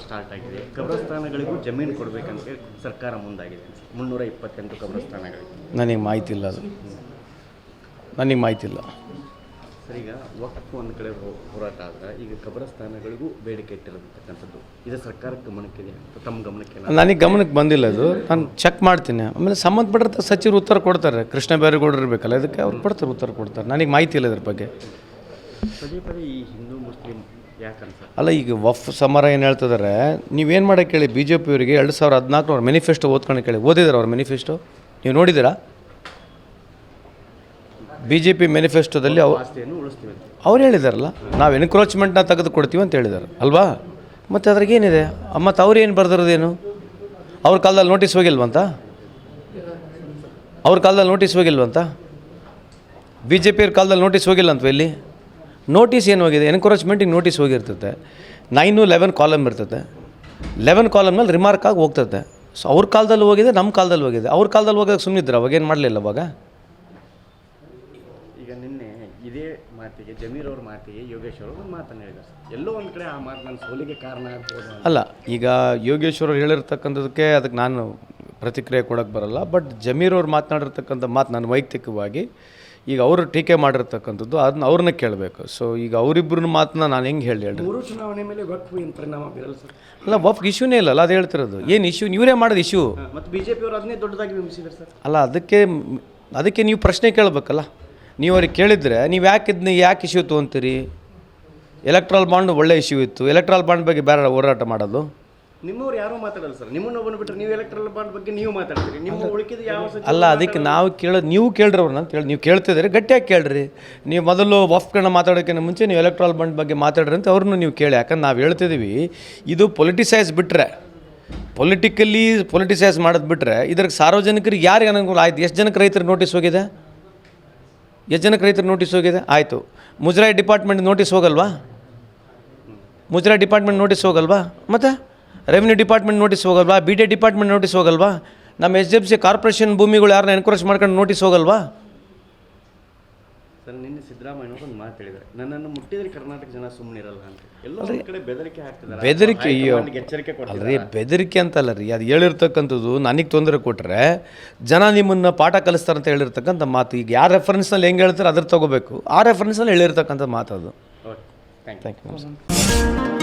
Start ಆಗಿದೆ. ಕಬ್ರಸ್ಥಾನಗಳಿಗೂ ಜಮೀನು ಕೊಡಬೇಕಂತ ಸರ್ಕಾರ ಮುಂದಾಗಿದೆ. 328 ಕಬ್ರಸ್ಥಾನಗಳಿಗೆ. ನನಗೆ ಮಾಹಿತಿ ಇಲ್ಲ ಅದು, ನನಗೆ ಮಾಹಿತಿ ಇಲ್ಲ ಸರ್. ಈಗ ವಕ್ಫ್ ಒಂದು ಕಡೆ ಹೋರಾಟ ಆದ್ರೆ ಈಗ ಕಬ್ರಸ್ಥಾನಗಳಿಗೂ ಬೇಡಿಕೆ ಇಟ್ಟಿರತಕ್ಕಂಥದ್ದು ಇದು ಸರ್ಕಾರಕ್ಕೆ ಗಮನಕ್ಕಿದೆ, ತಮ್ಮ ಗಮನಕ್ಕೆ? ನನಗೆ ಗಮನಕ್ಕೆ ಬಂದಿಲ್ಲ ಅದು, ನಾನು ಚೆಕ್ ಮಾಡ್ತೀನಿ. ಆಮೇಲೆ ಸಂಬಂಧಪಟ್ಟ ಸಚಿವರು ಉತ್ತರ ಕೊಡ್ತಾರೆ. ಕೃಷ್ಣ ಬೈರೇಗೌಡರು ಇರಬೇಕಲ್ಲ, ಅದಕ್ಕೆ ಅವ್ರು ಕೊಡ್ತಾರೆ, ಉತ್ತರ ಕೊಡ್ತಾರೆ. ನನಗೆ ಮಾಹಿತಿ ಇಲ್ಲ ಇದ್ರ ಬಗ್ಗೆ. ಪದೇ ಪದೇ ಈ ಹಿಂದೂ ಮುಸ್ಲಿಂ ಯಾಕಂತ ಅಲ್ಲ, ಈಗ ವಫ್ ಸಮರ ಏನು ಹೇಳ್ತಿದ್ದಾರೆ, ನೀವೇನು ಮಾಡೋಕ್ಕೆ ಕೇಳಿ ಬಿ ಜೆ ಪಿಯವರಿಗೆ 2014 ಅವ್ರ ಮ್ಯಾನಿಫೆಸ್ಟೋ ಓದ್ಕೊಂಡು ಕೇಳಿ. ಓದಿದ್ದಾರೆ ಅವ್ರ ಮ್ಯಾನಿಫೆಸ್ಟೋ? ನೀವು ನೋಡಿದ್ದೀರಾ? ಬಿ ಜೆ ಪಿ ಮ್ಯಾನಿಫೆಸ್ಟೋದಲ್ಲಿ ಅವ್ರು ಹೇಳಿದಾರಲ್ಲ, ನಾವು ಎನ್ಕ್ರೋಚ್ಮೆಂಟ್ನ ತೆಗೆದು ಕೊಡ್ತೀವಿ ಅಂತ ಹೇಳಿದ್ದಾರೆ ಅಲ್ವಾ? ಮತ್ತು ಅದ್ರಾಗೇನಿದೆ? ಮತ್ತು ಅವ್ರು ಏನು ಬರ್ದಿರೋದೇನು? ಅವ್ರ ಕಾಲದಲ್ಲಿ ನೋಟಿಸ್ ಹೋಗಿಲ್ವಂತ? ಅವ್ರ ಕಾಲದಲ್ಲಿ ನೋಟಿಸ್ ಹೋಗಿಲ್ವಂತ? ಬಿ ಜೆ ಪಿಯವ್ರ ಕಾಲದಲ್ಲಿ ನೋಟಿಸ್ ಹೋಗಿಲ್ಲ ಅಂತವ? ಇಲ್ಲಿ ನೋಟಿಸ್ ಏನು ಹೋಗಿದೆ? ಎನ್ಕ್ರೋಚ್ಮೆಂಟಿಗೆ ನೋಟಿಸ್ ಹೋಗಿರ್ತದೆ. 9-11 ಕಾಲಮ್ ಇರ್ತದೆ. 11 ಕಾಲಮ್ನಲ್ಲಿ ರಿಮಾರ್ಕ್ ಆಗಿ ಹೋಗ್ತದೆ. ಸೊ ಅವ್ರ ಕಾಲದಲ್ಲಿ ಹೋಗಿದೆ, ನಮ್ಮ ಕಾಲದಲ್ಲಿ ಹೋಗಿದೆ. ಅವ್ರ ಕಾಲದಲ್ಲಿ ಹೋಗೋಕೆ ಸುಮ್ಮನಿದ್ರೆ ಅವಾಗ ಏನು ಮಾಡಲಿಲ್ಲ ಅವಾಗ? ಈಗ ನಿನ್ನೆ ಇದೇ ಮಾತಿಗೆ, ಜಮೀರ್ ಅವ್ರ ಮಾತಿಗೆ ಯೋಗೇಶ್ವರ್ ಅವರು ಮಾತನ್ನು ಹೇಳಿದ್ದಾರೆ. ಎಲ್ಲೋ ಒಂದು ಕಡೆ ಆ ಮಾತು ನನ್ನ ಸೋಲಿಗೆ ಕಾರಣ ಆಗ್ಬೋದು. ಅಲ್ಲ, ಈಗ ಯೋಗೇಶ್ವರ್ ಹೇಳಿರ್ತಕ್ಕಂಥದಕ್ಕೆ ಅದಕ್ಕೆ ನಾನು ಪ್ರತಿಕ್ರಿಯೆ ಕೊಡೋಕ್ಕೆ ಬರಲ್ಲ. ಬಟ್ ಜಮೀರ್ ಅವ್ರು ಮಾತನಾಡಿರ್ತಕ್ಕಂಥ ಮಾತು ನಾನು ವೈಯಕ್ತಿಕವಾಗಿ ಈಗ ಅವರು ಟೀಕೆ ಮಾಡಿರ್ತಕ್ಕಂಥದ್ದು ಅದನ್ನ ಅವ್ರನ್ನ ಕೇಳಬೇಕು. ಸೊ ಈಗ ಅವರಿಬ್ಬರನ್ನ ಮಾತನ್ನ ನಾನು ಹೆಂಗೆ ಹೇಳಿ 3 ಚುನಾವಣೆ ಮೇಲೆ ವಕ್ಫ್ ಏನು ಪರಿಣಾಮ ಬೀರಲ್ಲ ಸರ್? ಅಲ್ಲ, ವಫ್ಗೆ ಇಶ್ಯೂನೇ ಇಲ್ಲಲ್ಲ, ಅದು ಹೇಳ್ತಿರೋದು. ಏನು ಇಶ್ಯೂ? ಇವರೇ ಮಾಡೋದು ಇಶ್ಯೂ. ಮತ್ತು ಬಿ ಜೆ ಪಿಯವರು ಅದನ್ನೇ ದೊಡ್ಡದಾಗಿ ಬಿಂಬಿಸಿದ್ದಾರೆ ಸರ್. ಅಲ್ಲ, ಅದಕ್ಕೆ ನೀವು ಪ್ರಶ್ನೆ ಕೇಳಬೇಕಲ್ಲ. ನೀವು ಅವ್ರಿಗೆ ಕೇಳಿದರೆ ನೀವು ಯಾಕೆ ಇಶ್ಯೂ ತೊಗೊಂತೀರಿ? ಎಲೆಕ್ಟ್ರಲ್ ಬಾಂಡ್ ಒಳ್ಳೆ ಇಶ್ಯೂ ಇತ್ತು. ಎಲೆಕ್ಟ್ರಲ್ ಬಾಂಡ್ ಬಗ್ಗೆ ಬೇರೆ ಹೋರಾಟ ಮಾಡೋದು. ನಿಮ್ಮವ್ರು ಯಾರೂ ಮಾತಾಡಲ್ಲ ಸರ್. ನಿಮ್ಮನ್ನು ಬಂದುಬಿಟ್ರೆ ನೀವು ಎಲೆಕ್ಟ್ರಲ್ ಬಾಂಡ್ ಬಗ್ಗೆ ನೀವು ಮಾತಾಡ್ತೀರಿ. ನಿಮ್ಮ ಉಳಿಕಿದ ಯಾವ ಅಲ್ಲ, ಅದಕ್ಕೆ ನಾವು ಕೇಳೋದು, ನೀವು ಕೇಳ್ರಿ ಅವ್ರನ್ನ ಅಂತ ಹೇಳಿ. ನೀವು ಕೇಳ್ತಿದ್ದೀರಿ, ಗಟ್ಟಿಯಾಗಿ ಕೇಳ್ರಿ. ನೀವು ಮೊದಲು ವಫ್ಗಳನ್ನ ಮಾತಾಡೋಕ್ಕಿಂತ ಮುಂಚೆ ನೀವು ಎಲೆಕ್ಟ್ರಲ್ ಬಾಂಡ್ ಬಗ್ಗೆ ಮಾತಾಡ್ರಿ ಅಂತ ಅವ್ರನ್ನೂ ನೀವು ಕೇಳಿ. ಯಾಕಂದ್ರೆ ನಾವು ಹೇಳ್ತಿದ್ದೀವಿ, ಇದು ಪೊಲಿಟಿಸೈಸ್ ಬಿಟ್ಟರೆ, ಪೊಲಿಟಿಸೈಸ್ ಮಾಡೋದು ಬಿಟ್ಟರೆ ಇದ್ರಿಗೆ ಸಾರ್ವಜನಿಕರಿಗೆ ಯಾರಿಗೆ ಅನುಕೂಲ ಆಯ್ತು? ಎಷ್ಟು ಜನಕ್ಕೆ ರೈತರಿಗೆ ನೋಟಿಸ್ ಹೋಗಿದೆ? ಎಷ್ಟು ಜನಕ್ಕೆ ರೈತರಿಗೆ ನೋಟಿಸ್ ಹೋಗಿದೆ? ಆಯಿತು. ಮುಜರಾಯಿ ಡಿಪಾರ್ಟ್ಮೆಂಟ್ ನೋಟಿಸ್ ಹೋಗಲ್ವಾ? ಮುಜರಾಯಿ ಡಿಪಾರ್ಟ್ಮೆಂಟ್ ನೋಟಿಸ್ ಹೋಗಲ್ವಾ? ಮತ್ತು ರೆವಿನ್ಯೂ ಡಿಪಾರ್ಟ್ಮೆಂಟ್ ನೋಟಿಸ್ ಹೋಗಲ್ವಾ? ಬಿ ಡಿ ಡಿಪಾರ್ಟ್ಮೆಂಟ್ ನೋಟಿಸ್ ಹೋಗಲ್ವಾ? ನಮ್ಮ SDFC ಕಾರ್ಪೊರೇಷನ್ ಭೂಮಿಗಳು ಯಾರನ್ನ ಎನ್ಕ್ರೋಚ್ ಮಾಡ್ಕೊಂಡು ನೋಟಿಸ್ ಹೋಗಲ್ವಾ? ಸರ್, ನಿನ್ನೆ ಸಿದ್ದರಾಮಯ್ಯ ಒಂದು ಮಾತು ಹೇಳಿದ್ದಾರೆ, ನನ್ನನ್ನು ಮುಟ್ಟಿದ್ರೆ ಕರ್ನಾಟಕ ಜನ ಸುಮ್ಮನಿರಲ್ಲ ಅಂತ. ಎಲ್ಲೋ ಒಂದು ಕಡೆ ಬೆದರಿಕೆ ಹಾಕ್ತಿದ್ದಾರೆ. ಬೆದರಿಕೆ? ಎಚ್ಚರಿಕೆ ಅಲ್ರಿ, ಬೆದರಿಕೆ ಅಂತಲ್ಲ ರೀ, ಅದು ಹೇಳಿರ್ತಕ್ಕಂಥದ್ದು ನನಗೆ ತೊಂದರೆ ಕೊಟ್ಟರೆ ಜನ ನಿಮ್ಮನ್ನು ಪಾಠ ಕಲಿಸ್ತಾರೆ ಅಂತ ಹೇಳಿರ್ತಕ್ಕಂಥ ಮಾತು. ಈಗ ಯಾವ ರೆಫರೆನ್ಸ್ನಲ್ಲಿ ಹೆಂಗೆ ಹೇಳ್ತಾರೆ ಅದ್ರ ತೊಗೋಬೇಕು. ಆ ರೆಫರೆನ್ಸ್ನಲ್ಲಿ ಹೇಳಿರ್ತಕ್ಕಂಥ ಮಾತು ಅದು. Okay, thank you.